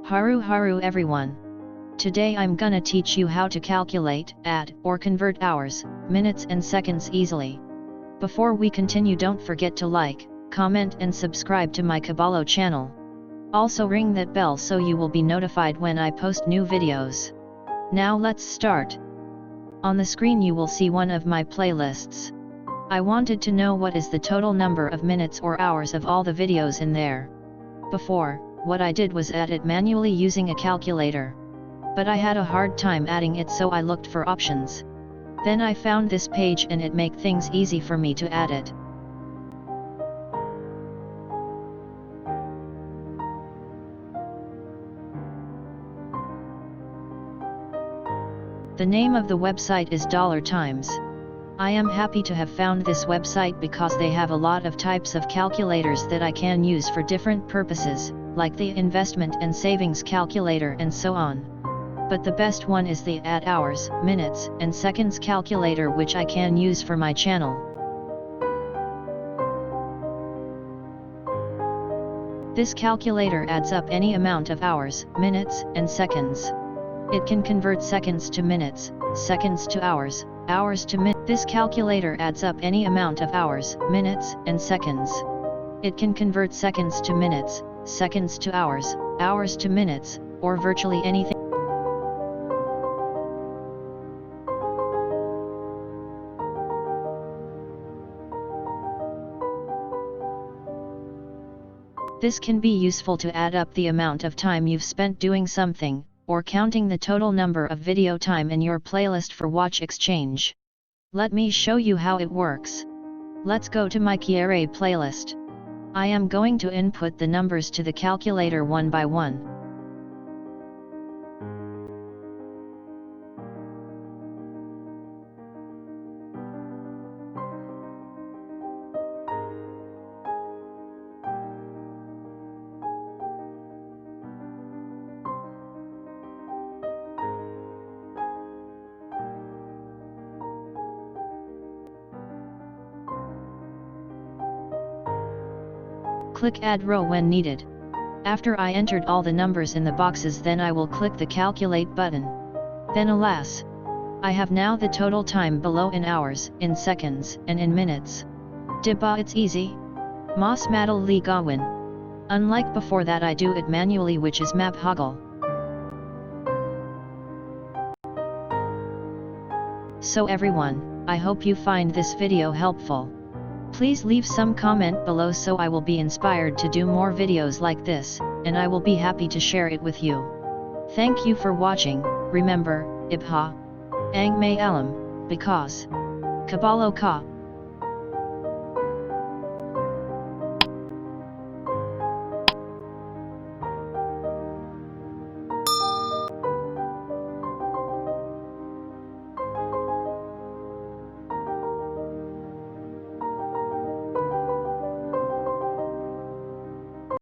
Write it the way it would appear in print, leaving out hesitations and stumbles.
Haru everyone. Today I'm gonna teach you how to calculate, add, or convert hours, minutes and seconds easily. Before we continue, don't forget to like, comment and subscribe to my Paano channel. Also ring that bell so you will be notified when I post new videos. Now let's start. On the screen you will see one of my playlists. I wanted to know what is the total number of minutes or hours of all the videos in there. Before, what I did was add it manually using a calculator. But I had a hard time adding it, so I looked for options. Then I found this page and it make things easy for me to add it. The name of the website is $Times. I am happy to have found this website because they have a lot of types of calculators that I can use for different purposes, like the investment and savings calculator and so on. But the best one is the add hours, minutes, and seconds calculator, which I can use for my channel. This calculator adds up any amount of hours, minutes, and seconds. It can convert seconds to minutes, seconds to hours, hours to minutes. This calculator adds up any amount of hours, minutes, and seconds. It can convert seconds to minutes, seconds to hours, hours to minutes, or virtually anything. This can be useful to add up the amount of time you've spent doing something, or counting the total number of video time in your playlist for watch exchange. Let me show you how it works. Let's go to my Kiere playlist. I am going to input the numbers to the calculator one by one. Click Add Row when needed. After I entered all the numbers in the boxes, then I will click the Calculate button. Then alas! I have now the total time below in hours, in seconds, and in minutes. Diba, it's easy. Mas madali gawin. Unlike before that I do it manually, which is map hoggle. So everyone, I hope you find this video helpful. Please leave some comment below so I will be inspired to do more videos like this, and I will be happy to share it with you. Thank you for watching. Remember, ibha ang may alam, because kabalo ka.